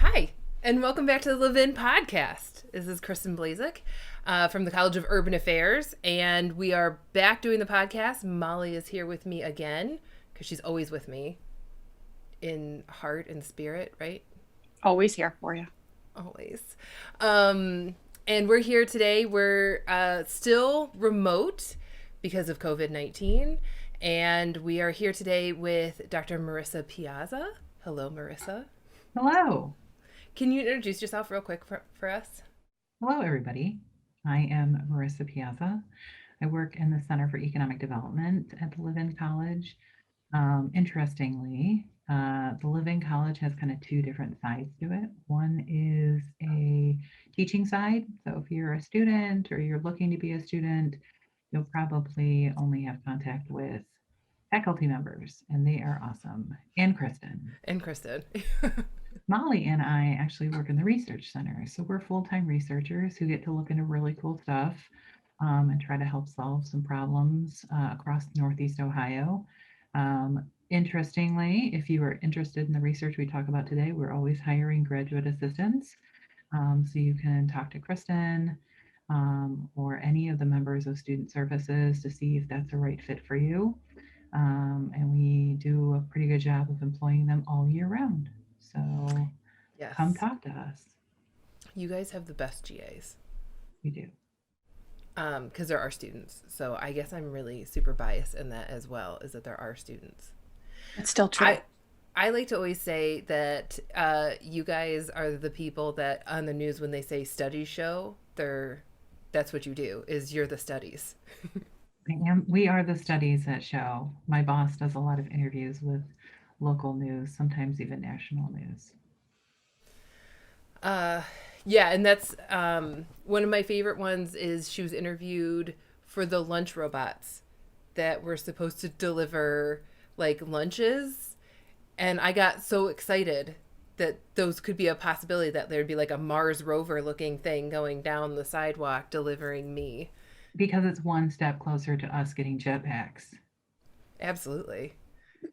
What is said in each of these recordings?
Hi, and welcome back to the Levin podcast. This is Kristen Blazek from the College of Urban Affairs, and we are back doing the podcast. Molly is here with me again because she's always with me in heart and spirit, right? Always here for you. Always. And we're here today. We're still remote because of COVID-19, and we are here today with Dr. Merissa Piazza. Hello, Merissa. Hello. Can you introduce yourself real quick for us? Hello, everybody. I am Merissa Piazza. I work in the Center for Economic Development at the Levin College. Interestingly, the Levin College has kind of two different sides to it. One is a teaching side. So if you're a student or you're looking to be a student, you'll probably only have contact with faculty members, and they are awesome. And Kristen. And Kristen. Molly and I actually work in the research center. So we're full-time researchers who get to look into really cool stuff and try to help solve some problems across Northeast Ohio. Interestingly, if you are interested in the research we talk about today, we're always hiring graduate assistants. So you can talk to Kristen or any of the members of student services to see if that's a right fit for you. And we do a pretty good job of employing them all year round. So Yes. come talk to us. You guys have the best GAs. We do. Because there are students. So I guess I'm really super biased in that as well, is that there are students. It's still true. I like to always say that you guys are the people that on the news when they say studies show, that's what you do, is you're the studies. We are the studies that show. My boss does a lot of interviews with local news, sometimes even national news. Yeah, and that's one of my favorite ones is she was interviewed for the lunch robots that were supposed to deliver like lunches. And I got so excited that those could be a possibility, that there'd be like a Mars rover looking thing going down the sidewalk delivering me. Because it's one step closer to us getting jetpacks. Absolutely.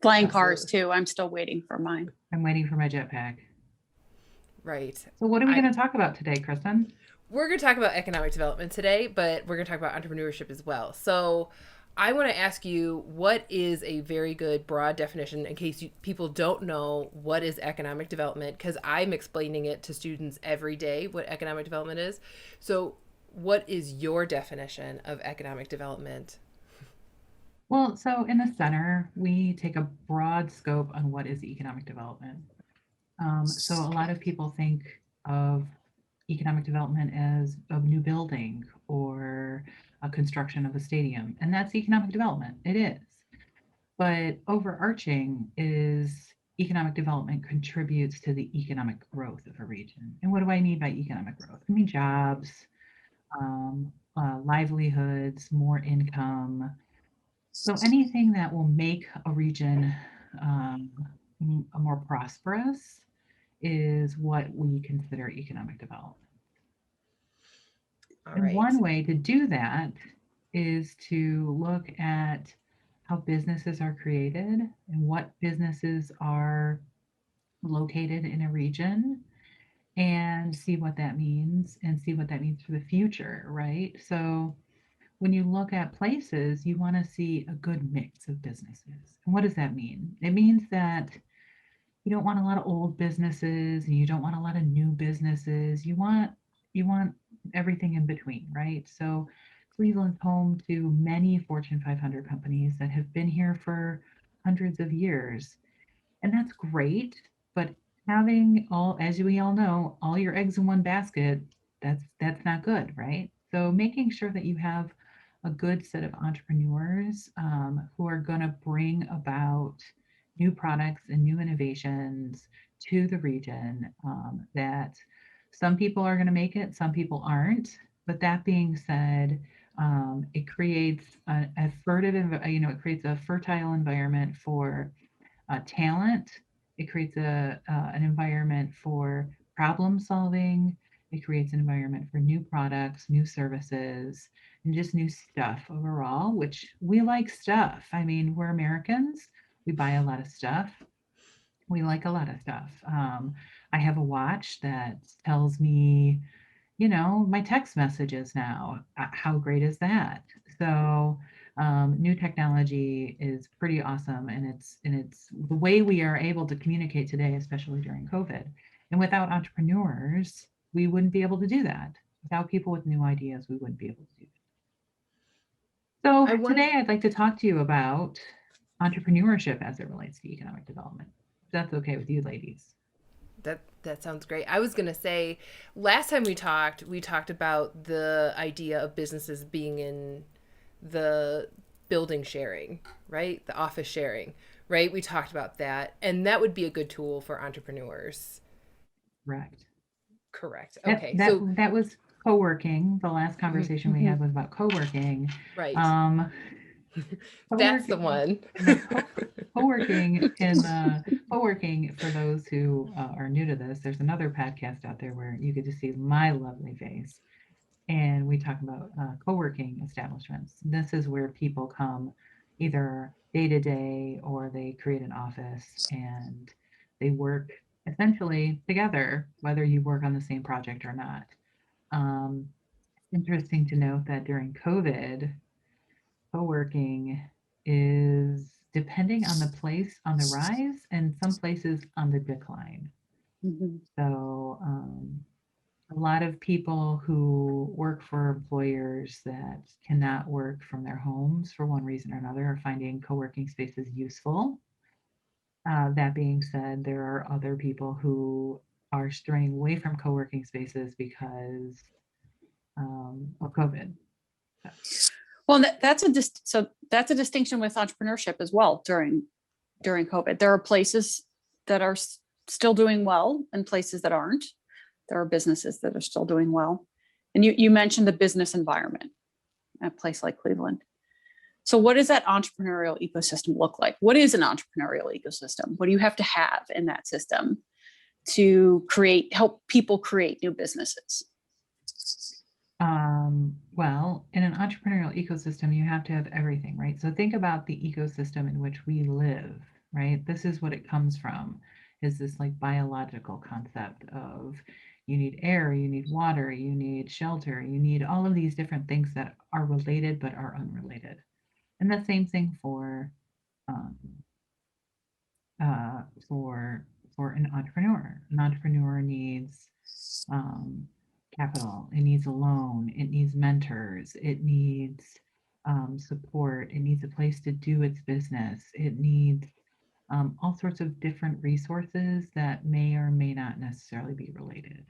Flying cars too. I'm still waiting for mine. I'm waiting for my jetpack. Right. So what are we going to talk about today, Kristen? We're going to talk about economic development today, but we're going to talk about entrepreneurship as well. So I want to ask you, what is a very good broad definition in case people don't know what is economic development? Because I'm explaining it to students every day what economic development is. So what is your definition of economic development? Well, so in the center, we take a broad scope on what is economic development. So a lot of people think of economic development as a new building or a construction of a stadium, and that's economic development. It is. But overarching is economic development contributes to the economic growth of a region. And what do I mean by economic growth? I mean jobs, livelihoods, more income. So anything that will make a region more prosperous is what we consider economic development. All And right. one way to do that is to look at how businesses are created and what businesses are located in a region and see what that means and see what that means for the future, right? So when you look at places, you want to see a good mix of businesses. And what does that mean? It means that you don't want a lot of old businesses and you don't want a lot of new businesses. You want everything in between, right? So Cleveland's home to many Fortune 500 companies that have been here for hundreds of years. And that's great, but having all, as we all know, all your eggs in one basket, that's not good, right? So making sure that you have a good set of entrepreneurs who are going to bring about new products and new innovations to the region, that some people are going to make it, some people aren't. But that being said, it creates it creates a fertile environment for talent. It creates an environment for problem solving. It creates an environment for new products, new services, and just new stuff overall, which we like stuff. I mean, we're Americans. We buy a lot of stuff. We like a lot of stuff. I have a watch that tells me, my text messages now. How great is that? So new technology is pretty awesome, and it's the way we are able to communicate today, especially during COVID. And without entrepreneurs, we wouldn't be able to do that. Without people with new ideas, we wouldn't be able to do that. So I want today I'd like to talk to you about entrepreneurship as it relates to economic development. If that's okay with you, ladies. that sounds great. I was gonna say, last time we talked about the idea of businesses being in the building sharing, right? The office sharing, right? We talked about that, and that would be a good tool for entrepreneurs. Correct. Correct. That Okay, that so that was co-working. The last mhm, conversation we had was about co-working. right, Um, that's the co-working one. and the co-working and the co-working for those who are new to this. There's another podcast out there where you get to see my lovely face, and we talk about co-working establishments. This is where people come either day to day or they create an office and they work essentially together, whether you work on the same project or not. Um, Interesting to note that during COVID, co-working is depending on the place on the rise and some places on the decline. Mhm. So a lot of people who work for employers that cannot work from their homes for one reason or another are finding co-working spaces useful. That being said, there are other people who are straying away from co-working spaces because of COVID. Well, so that's a distinction with entrepreneurship as well during COVID. There are places that are still doing well and places that aren't. There are businesses that are still doing well. And you mentioned the business environment at a place like Cleveland. So what does that entrepreneurial ecosystem look like? What is an entrepreneurial ecosystem? What do you have to have in that system to help people create new businesses? Well, in an entrepreneurial ecosystem, you have to have everything, right? So think about the ecosystem in which we live, right? This is what it comes from, is this like biological concept of you need air, you need water, you need shelter, you need all of these different things that are related but are unrelated. And the same thing um, uh, for for an entrepreneur. An entrepreneur needs um, capital. It needs a loan. It needs mentors. It needs support. It needs a place to do its business. It needs all sorts of different resources that may or may not necessarily be related.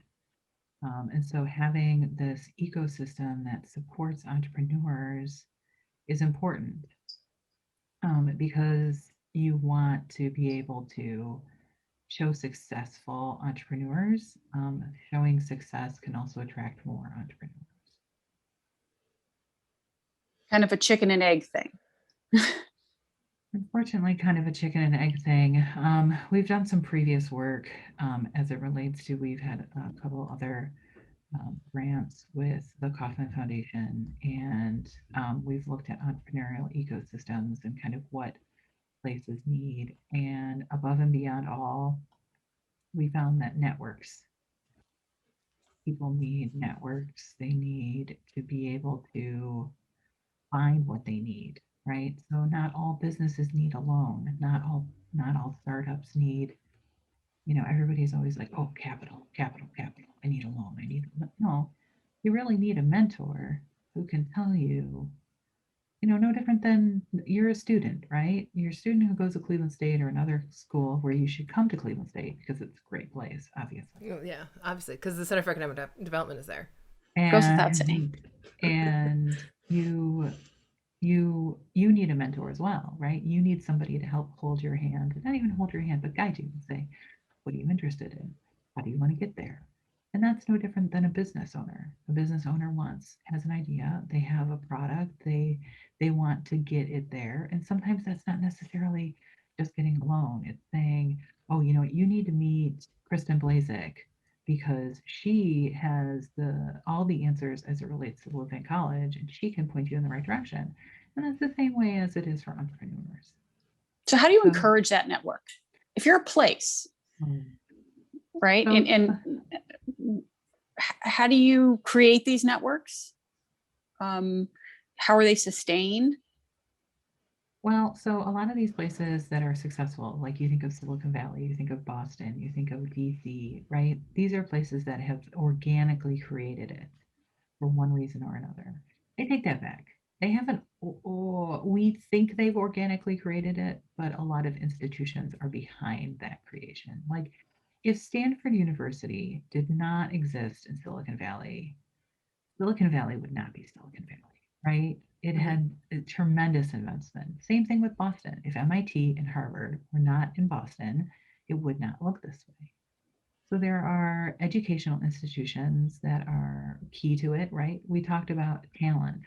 And so having this ecosystem that supports entrepreneurs is important because you want to be able to show successful entrepreneurs. Showing success can also attract more entrepreneurs. Kind of a chicken and egg thing. Unfortunately, kind of a chicken and egg thing. We've done some previous work as it relates to, we've had a couple other grants with the Kauffman Foundation, and we've looked at entrepreneurial ecosystems and kind of what places need. And above and beyond all, we found that people need networks. They need to be able to find what they need, right? So not all businesses need a loan. Not all startups need, everybody's always like, oh, capital, capital, capital. I need a loan. No, you really need a mentor who can tell you, no different than you're a student, right? You're a student who goes to Cleveland State or another school where you should come to Cleveland State because it's a great place, obviously. Yeah, obviously, because the Center for Economic Development is there. Goes without saying. And you need a mentor as well, right? You need somebody to help hold your hand, not even hold your hand, but guide you and say, what are you interested in? How do you want to get there? And that's no different than a business owner. A business owner has an idea, they have a product, they want to get it there. And sometimes that's not necessarily just getting a loan. It's saying, oh, you need to meet Kristen Blazek because she has all the answers as it relates to Levin College, and she can point you in the right direction. And that's the same way as it is for entrepreneurs. So how do you So, encourage that network? If you're a place um, right? So, How do you create these networks? How are they sustained? well, so a lot of these places that are successful, like you think of Silicon Valley, you think of Boston, you think of DC, right? These are places that have organically created it for one reason or another. I take that back. They haven't, we think they've organically created it, but a lot of institutions are behind that creation. Like if Stanford University did not exist in Silicon Valley, Silicon Valley would not be Silicon Valley, right? It Mhm. had a tremendous investment. Same thing with Boston. If MIT and Harvard were not in Boston, it would not look this way. So there are educational institutions that are key to it, right? We talked about talent.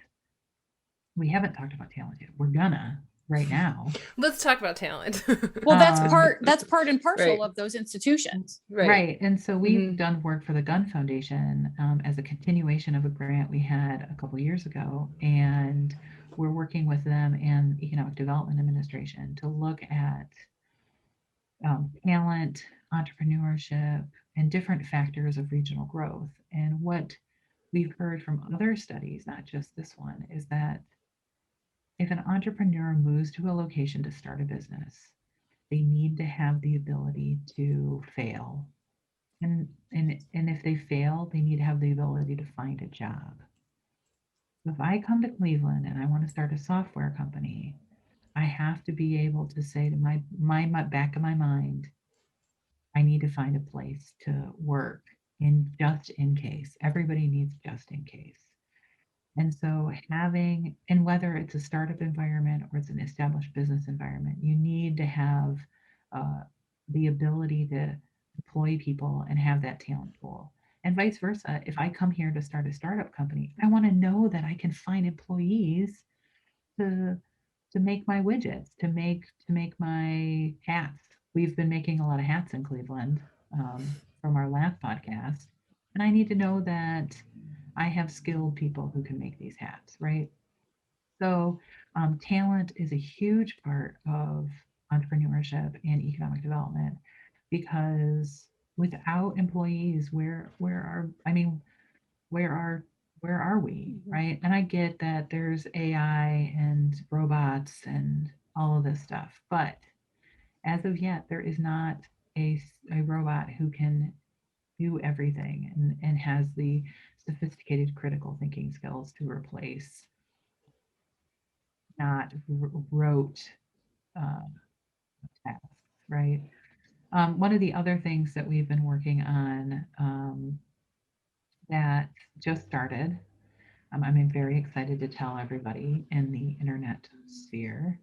We haven't talked about talent yet. We're gonna right now. Let's talk about talent. Well, Um, that's part and parcel Right. of those institutions. Right. right. And so we've Hmm. done work for the Gun Foundation as a continuation of a grant we had a couple years ago. And we're working with them and Economic Development Administration to look at talent, entrepreneurship, and different factors of regional growth. And what we've heard from other studies, not just this one, is that if an entrepreneur moves to a location to start a business, they need to have the ability to fail. And if they fail, they need to have the ability to find a job. If I come to Cleveland and I want to start a software company, I have to be able to say to my back of my mind, I need to find a place to work in just in case. Everybody needs just in case. And so having, and whether it's a startup environment or it's an established business environment, you need to have uh, the ability to employ people and have that talent pool. And vice versa. If I come here to start a startup company, I want to know that I can find employees to to make my widgets, to make my hats. We've been making a lot of hats in Cleveland from our last podcast, and I need to know that I have skilled people who can make these hats, right? So, talent is a huge part of entrepreneurship and economic development because without employees, where are I mean, where are where are we, right? And I get that there's AI and robots and all of this stuff, but as of yet, there is not a robot who can do everything and has the sophisticated critical thinking skills to replace not rote uh, tasks, right? One of the other things that we've been working on that just started, I'm very excited to tell everybody in the internet sphere.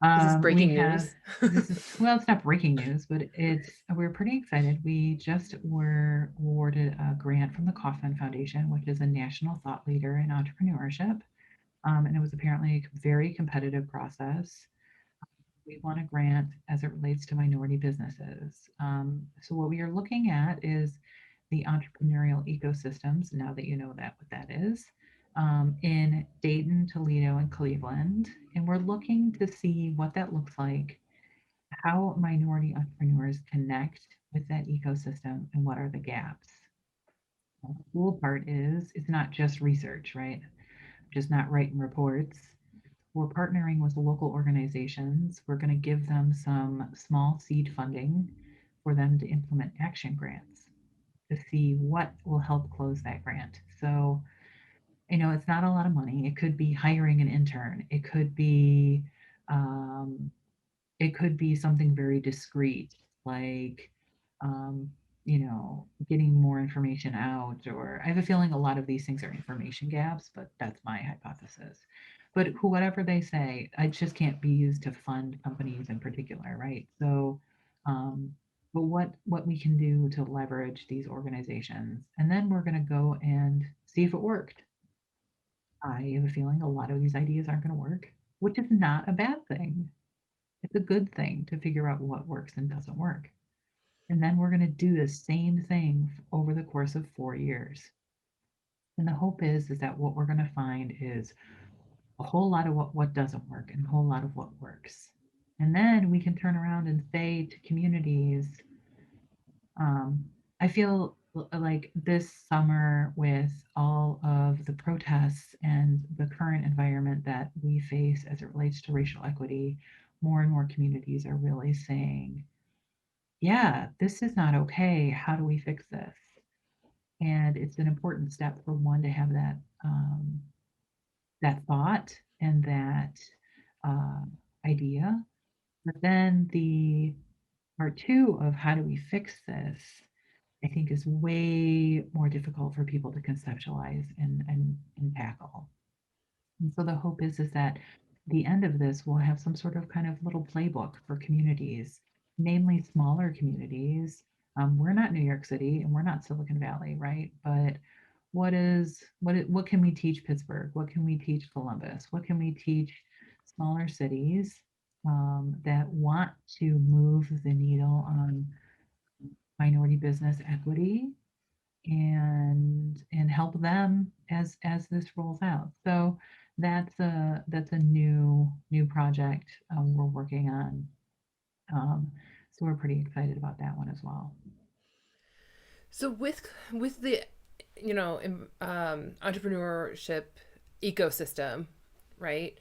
Is this We breaking have news? this is well, it's not breaking news, but we're pretty excited. We just were awarded a grant from the Kauffman Foundation, which is a national thought leader in entrepreneurship. And it was apparently a very competitive process. We won a grant as it relates to minority businesses. So what we are looking at is the entrepreneurial ecosystems. Now that you know what that is, in Dayton, Toledo, and Cleveland, and we're looking to see what that looks like, how minority entrepreneurs connect with that ecosystem, and what are the gaps. The cool part is it's not just research, right? Just not writing reports. We're partnering with local organizations. We're going to give them some small seed funding for them to implement action grants to see what will help close that grant. So, it's not a lot of money. It could be hiring an intern. Um, it could be something very discreet, like, um, getting more information out. Or I have a feeling a lot of these things are information gaps, but that's my hypothesis. But whatever they say, it just can't be used to fund companies in particular, right? So, but what we can do to leverage these organizations, and then we're going to go and see if it worked. I have a feeling a lot of these ideas aren't going to work, which is not a bad thing. It's a good thing to figure out what works and doesn't work. And then we're going to do the same thing over the course of 4 years. And the hope is that what we're going to find is a whole lot of what doesn't work and a whole lot of what works. And then we can turn around and say to communities, Um, I feel like this summer, with all of the protests and the current environment that we face as it relates to racial equity, more and more communities are really saying, yeah, this is not okay. How do we fix this? And it's an important step for one to have that thought and that uh, idea. But then the part two of how do we fix this, I think is way more difficult for people to conceptualize and tackle. And so the hope is that the end of this will have some sort of kind of little playbook for communities, namely smaller communities. We're not New York City and we're not Silicon Valley, right? But what can we teach Pittsburgh? What can we teach Columbus? What can we teach smaller cities that want to move the needle on minority business equity and help them as this rolls out. So that's a new project we're working on. So we're pretty excited about that one as well. So with the entrepreneurship ecosystem, right?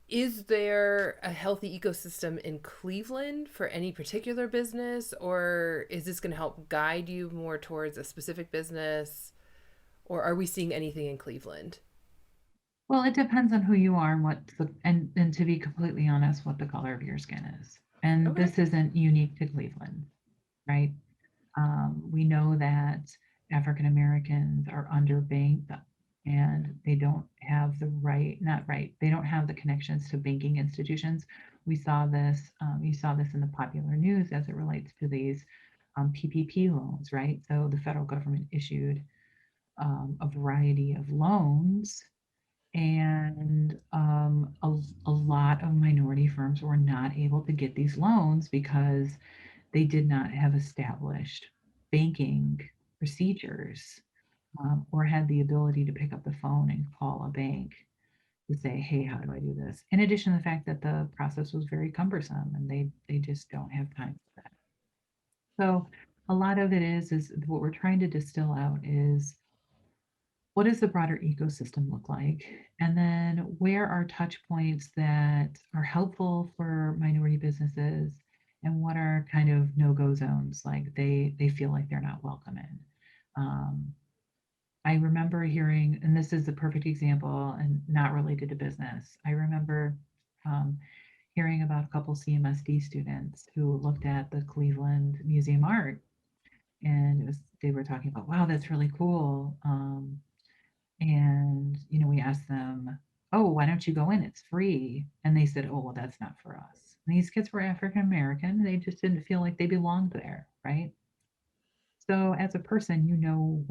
Is there a healthy ecosystem in Cleveland for any particular business, or is this going to help guide you more towards a specific business, or are we seeing anything in Cleveland? Well, it depends on who you are and and to be completely honest, what the color of your skin is. And Okay. this isn't unique to Cleveland, right? We know that African Americans are underbanked and they don't have the right, not right, they don't have the connections to banking institutions. We saw this, you saw this in the popular news as it relates to these PPP loans, right? So the federal government issued a variety of loans, and a lot of minority firms were not able to get these loans because they did not have established banking procedures or had the ability to pick up the phone and call a bank to say, hey, how do I do this? In addition to the fact that the process was very cumbersome and they just don't have time for that. So a lot of it is what we're trying to distill out is what does the broader ecosystem look like? And then where are touch points that are helpful for minority businesses and what are kind of no-go zones, like they feel like they're not welcome in. Um, I remember hearing, and this is a perfect example and not related to business. I remember um, hearing about a couple CMSD students who looked at the Cleveland Museum art, and they were talking about, wow, that's really cool. And, we asked them, oh, why don't you go in? It's free. And they said, oh, well, that's not for us. And these kids were African American. They just didn't feel like they belonged there, right? So as a person, you know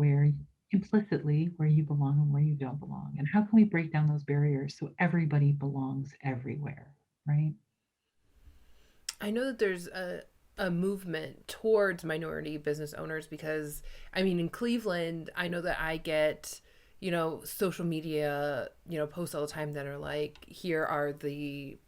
implicitly where you belong and where you don't belong. And how can we break down those barriers so everybody belongs everywhere, right? I know that there's a movement towards minority business owners because, I mean, in Cleveland, I know that I get, social media, posts all the time that are like, here are the,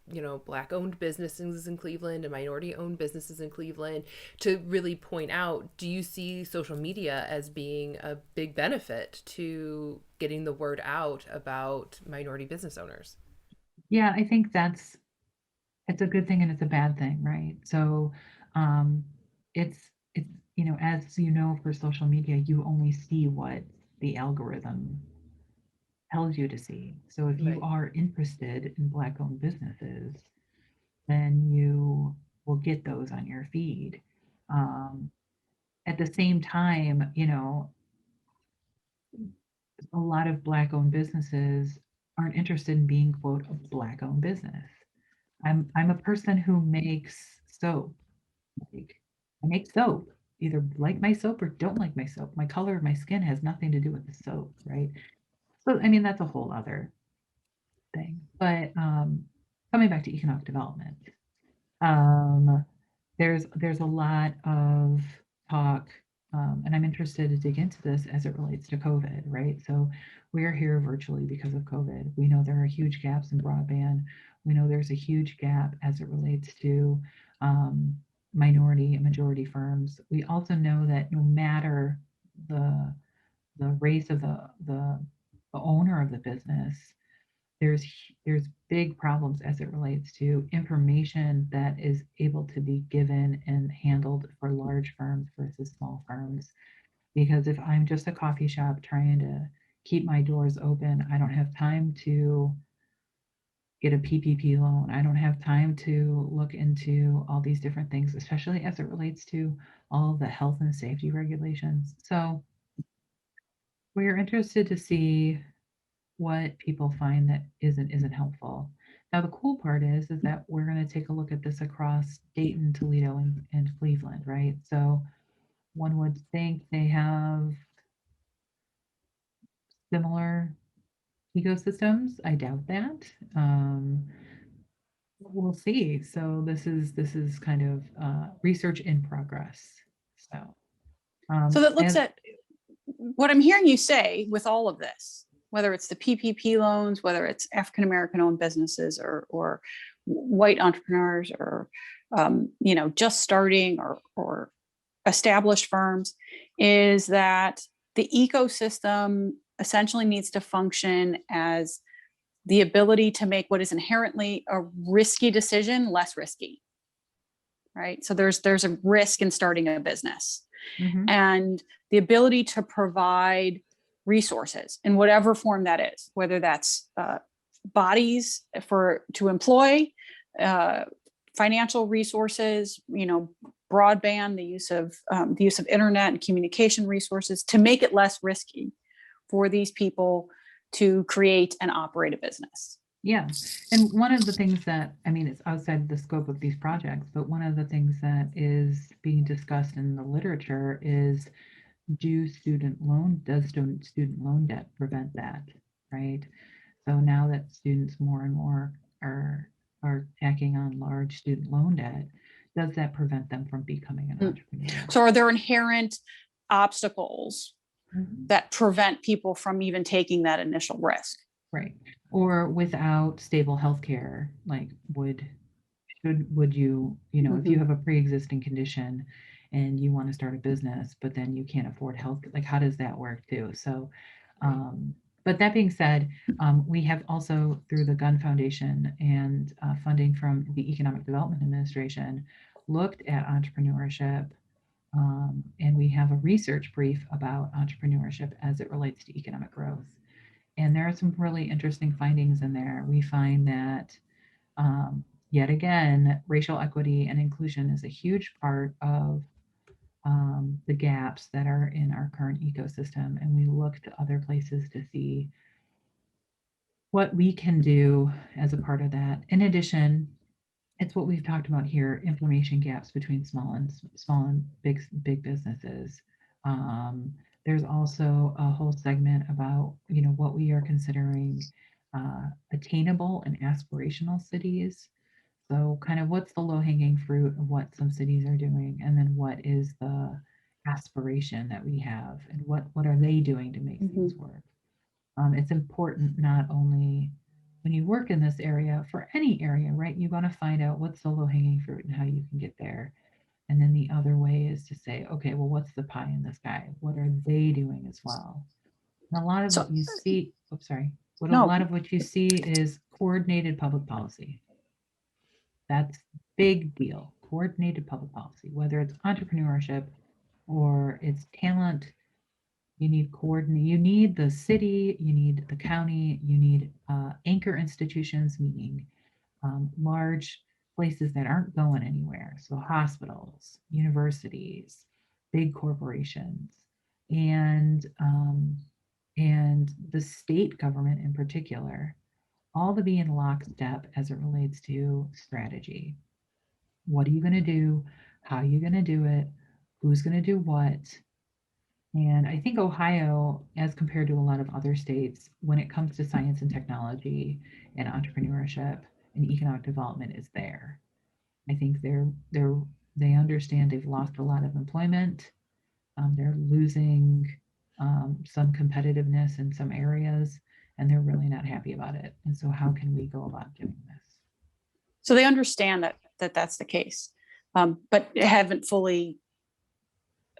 black owned businesses in Cleveland and minority owned businesses in Cleveland to really point out, do you see social media as being a big benefit to getting the word out about minority business owners? Yeah, I think it's a good thing and it's a bad thing, right? So um, it's as you know, for social media, you only see what the algorithm tells you to see. So if you Right. are interested in Black-owned businesses, then you will get those on your feed. Um, at the same time, a lot of Black-owned businesses aren't interested in being, quote, a Black-owned business. I'm a person who makes soap. Like, I make soap. Either like my soap or don't like my soap. My color of my skin has nothing to do with the soap, right? So I mean that's a whole other thing. But coming back to economic development, um, there's a lot of talk, and I'm interested to dig into this as it relates to COVID, right? So we're here virtually because of COVID. We know there are huge gaps in broadband. We know there's a huge gap as it relates to um, minority and majority firms. We also know that no matter the race of the owner of the business, there's there's big problems as it relates to information that is able to be given and handled for large firms versus small firms. Because if I'm just a coffee shop trying to keep my doors open, I don't have time to get a PPP loan. I don't have time to look into all these different things, especially as it relates to all the health and safety regulations. So we're interested to see what people find that isn't helpful. Now the cool part is that we're going to take a look at this across Dayton, Toledo, and Cleveland, right? So one would think they have similar ecosystems. I doubt that. We'll see. So this is kind of research in progress. So So that looks as at what I'm hearing you say with all of this, whether it's the PPP loans, whether it's African American owned businesses or white entrepreneurs or just starting or established firms, is that the ecosystem essentially needs to function as the ability to make what is inherently a risky decision less risky, right? So there's a risk in starting a business, mhm, and the ability to provide resources in whatever form that is, whether that's bodies to employ, financial resources, broadband, the use of internet and communication resources to make it less risky for these people to create and operate a business. yeah. And one of the things that, I mean, it's outside the scope of these projects, but one of the things that is being discussed in the literature is does student loan debt prevent that, right? So now that students more and more are tacking on large student loan debt, does that prevent them from becoming an entrepreneur? So are there inherent obstacles Mhm. that prevent people from even taking that initial risk? Right. Or without stable healthcare, like would you, if you Mhm. have a pre-existing condition and you want to start a business, but then you can't afford health, like how does that work too? So, but that being said, we have also through the Gun Foundation and funding from the Economic Development Administration looked at entrepreneurship. And we have a research brief about entrepreneurship as it relates to economic growth. And there are some really interesting findings in there. We find that yet again, racial equity and inclusion is a huge part of the gaps that are in our current ecosystem. And we look to other places to see what we can do as a part of that. In addition, it's what we've talked about here: information gaps between small and big businesses. Um, there's also a whole segment about what we are considering attainable and aspirational cities. So kind of what's the low hanging fruit of what some cities are doing, and then what is the aspiration that we have, and what are they doing to make things Mhm. work? It's important not only when you work in this area, for any area, right? You want to find out what's the low hanging fruit and how you can get there. And then the other way is to say, okay, well, what's the pie in the sky? What are they doing as well? And a lot of So what you see, oops, sorry, what a no, lot of what you see is coordinated public policy. That's big deal. Coordinated public policy, whether it's entrepreneurship or it's talent. You need coordinate. You need the city. You need the county. You need anchor institutions, meaning large places that aren't going anywhere. So hospitals, universities, big corporations, and the state government in particular, all to be in lockstep as it relates to strategy. What are you going to do? How are you going to do it? Who's going to do what? And I think Ohio, as compared to a lot of other states, when it comes to science and technology and entrepreneurship and economic development, is there. I think they understand they've lost a lot of employment. They're losing some competitiveness in some areas, and they're really not happy about it. And so, how can we go about doing this? so they understand that that's the case. but haven't fully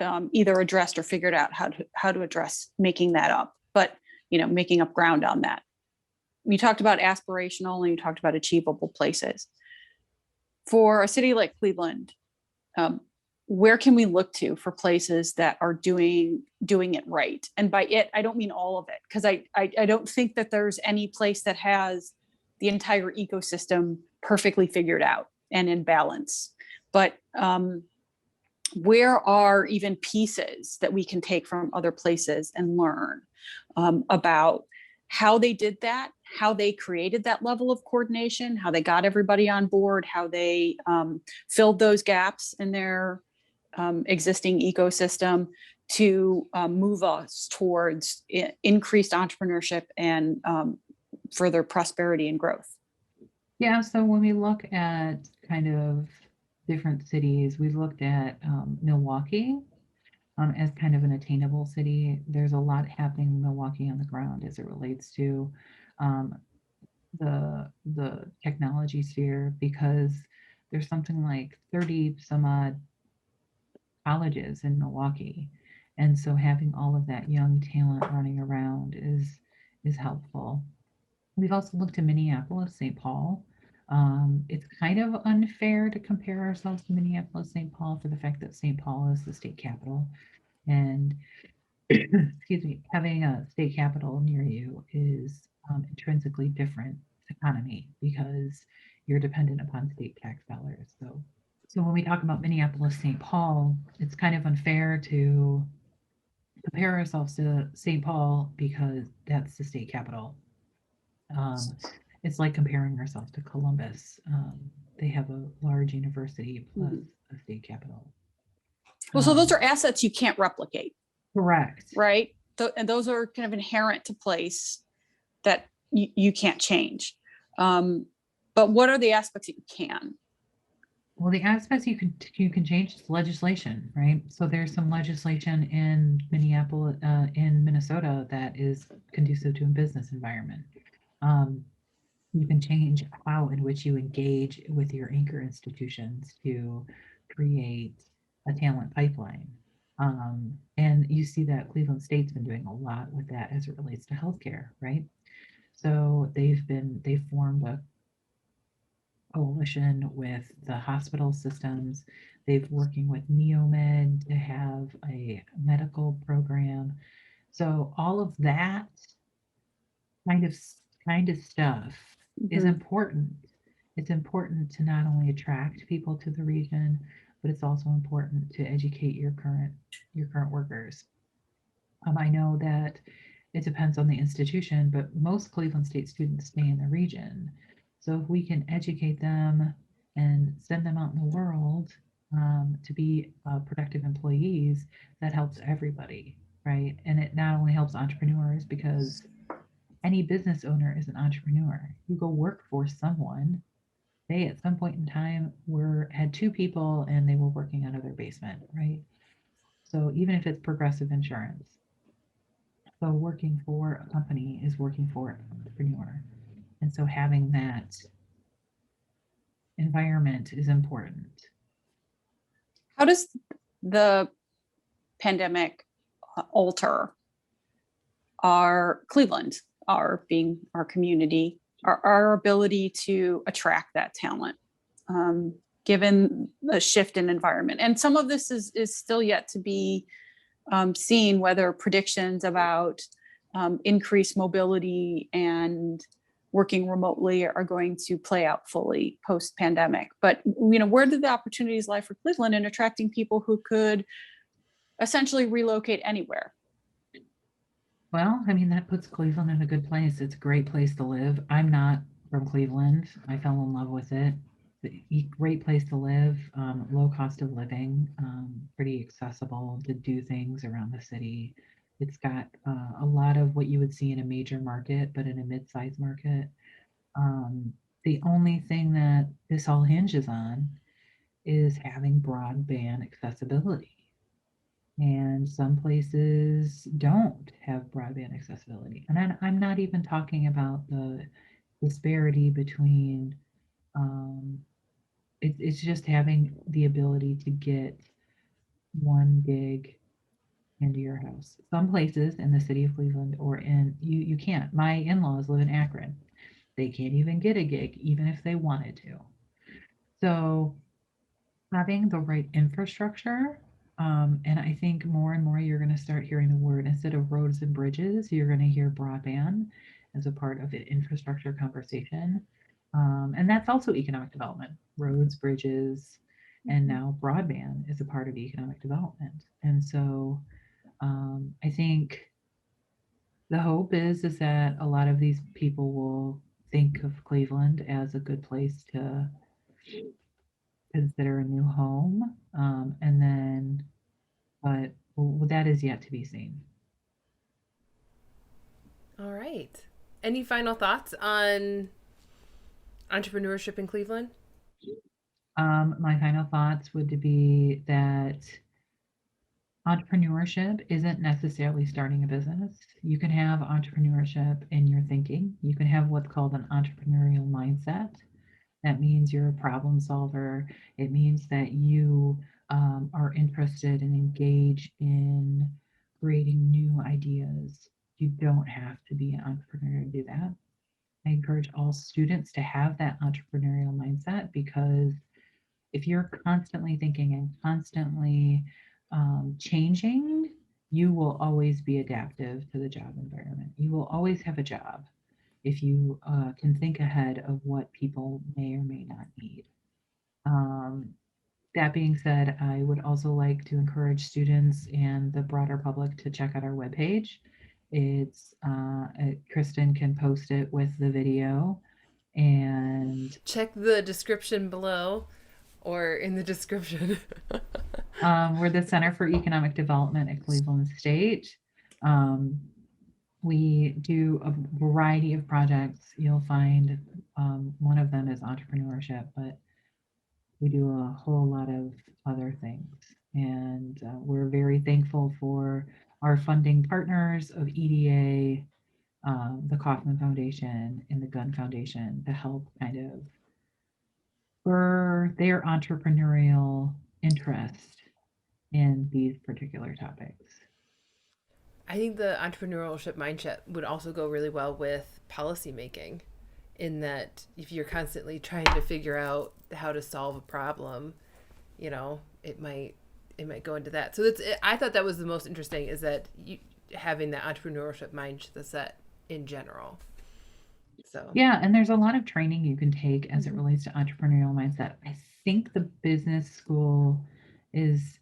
either addressed or figured out how to address making that up, but making up ground on that. You talked about aspirational and you talked about achievable places. For a city like Cleveland, where can we look to for places that are doing it right? And by it, I don't mean all of it, because I don't think that there's any place that has the entire ecosystem perfectly figured out and in balance. But where are even pieces that we can take from other places and learn about how they did that, how they created that level of coordination, how they got everybody on board, how they filled those gaps in their existing ecosystem to move us towards increased entrepreneurship and further prosperity and growth. Yeah, so when we look at kind of different cities, we looked at Milwaukee as kind of an attainable city. There's a lot happening in Milwaukee on the ground as it relates to the technology sphere, because there's something like 30 some odd colleges in Milwaukee. And so having all of that young talent running around is helpful. We've also looked to Minneapolis, St. Paul. It's kind of unfair to compare ourselves to Minneapolis, St. Paul, for the fact that St. Paul is the state capital. And excuse me, having a state capital near you is intrinsically different economy, because you're dependent upon state tax dollars. So when we talk about Minneapolis, St. Paul, it's kind of unfair to compare ourselves to St. Paul because that's the state capital. It's like comparing ourselves to Columbus. They have a large university plus a state capital. Well, so those are assets you can't replicate. Correct. Right. And those are kind of inherent to place that you can't change. But what are the aspects that you can? Well, the aspects you can change is legislation, right? So there's some legislation in Minneapolis, in Minnesota, that is conducive to a business environment. You can change how in which you engage with your anchor institutions to create a talent pipeline. And you see that Cleveland State's been doing a lot with that as it relates to healthcare, right? So they've formed a coalition with the hospital systems. They've working with Neomed to have a medical program. So all of that kind of stuff is important. It's important to not only attract people to the region, but it's also important to educate your current workers. I know that it depends on the institution, but most Cleveland State students stay in the region. So if we can educate them and send them out in the world to be productive employees, that helps everybody, right? And it not only helps entrepreneurs, because any business owner is an entrepreneur. You go work for someone. They at some point in time had two people and they were working out of their basement, right? So even if it's Progressive Insurance, so working for a company is working for an entrepreneur. And so having that environment is important. How does the pandemic alter our Cleveland, our community, our ability to attract that talent, given the shift in environment? And some of this is still yet to be seen, whether predictions about increased mobility and working remotely are going to play out fully post-pandemic. But where do the opportunities lie for Cleveland in attracting people who could essentially relocate anywhere? Well, I mean, that puts Cleveland in a good place. It's a great place to live. I'm not from Cleveland. I fell in love with it. Great place to live, low cost of living, pretty accessible to do things around the city. It's got a lot of what you would see in a major market, but in a mid-sized market. The only thing that this all hinges on is having broadband accessibility. And some places don't have broadband accessibility. And I'm not even talking about the disparity between it's just having the ability to get 1 gig into your house. Some places in the city of Cleveland or you can't. My in-laws live in Akron. They can't even get a gig, even if they wanted to. So having the right infrastructure, and I think more and more you're going to start hearing the word, instead of roads and bridges, you're going to hear broadband as a part of an infrastructure conversation. And that's also economic development, roads, bridges, and now broadband is a part of economic development. And so I think the hope is that a lot of these people will think of Cleveland as a good place to consider a new home. And then, but that is yet to be seen. All right. Any final thoughts on entrepreneurship in Cleveland? My final thoughts would be that entrepreneurship isn't necessarily starting a business. You can have entrepreneurship in your thinking. You can have what's called an entrepreneurial mindset. That means you're a problem solver. It means that you are interested and engage in creating new ideas. You don't have to be an entrepreneur to do that. I encourage all students to have that entrepreneurial mindset, because if you're constantly thinking and constantly changing, you will always be adaptive to the job environment. You will always have a job if you can think ahead of what people may or may not need. That being said, I would also like to encourage students and the broader public to check out our webpage. It's Kristen can post it with the video, and Check the description below or in the description. we're the Center for Economic Development at Cleveland State. We do a variety of projects. You'll find one of them is entrepreneurship, but we do a whole lot of other things. And we're very thankful for our funding partners of EDA, the Kauffman Foundation, and the Gun Foundation to help kind of spur their entrepreneurial interest in these particular topics. I think the entrepreneurship mindset would also go really well with policy making, in that if you're constantly trying to figure out how to solve a problem, you know, it might go into that. So I thought that was the most interesting, is that you having that entrepreneurship mindset in general. So Yeah, and there's a lot of training you can take as it relates to entrepreneurial mindset. I think the business school is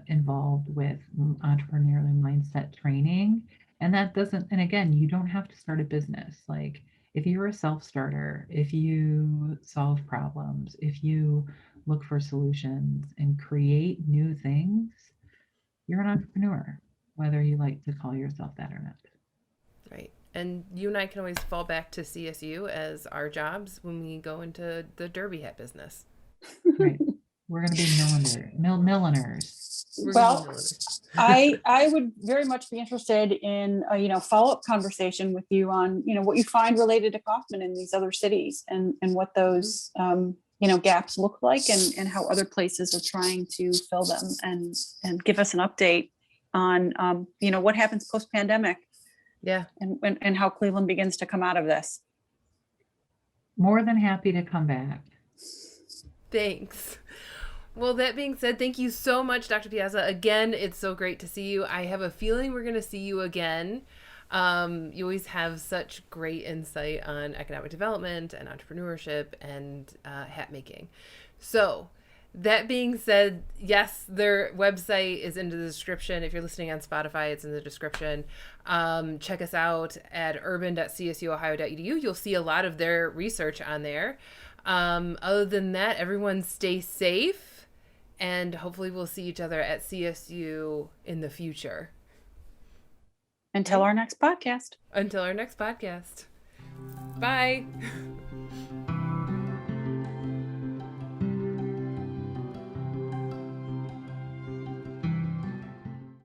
involved with entrepreneurial mindset training. And that doesn't, and again, you don't have to start a business. Like, if you're a self-starter, if you solve problems, if you look for solutions and create new things, you're an entrepreneur, whether you like to call yourself that or not. right. And you and I can always fall back to CSU as our jobs when we go into the derby hat business. Right. We're going to be milliners. We're Well, gonna be milliners. I would very much be interested in a follow-up conversation with you on what you find related to Kauffman in these other cities, and what those gaps look like, and how other places are trying to fill them, and give us an update on what happens post-pandemic, Yeah. and how Cleveland begins to come out of this. More than happy to come back. Thanks. Well, that being said, thank you so much, Dr. Piazza. Again, it's so great to see you. I have a feeling we're going to see you again. You always have such great insight on economic development and entrepreneurship and hat making. So, that being said, yes, their website is in the description. If you're listening on Spotify, it's in the description. Check us out at urban.csuohio.edu. You'll see a lot of their research on there. Other than that, everyone stay safe, and hopefully we'll see each other at CSU in the future. Until our next podcast. Until our next podcast. Bye.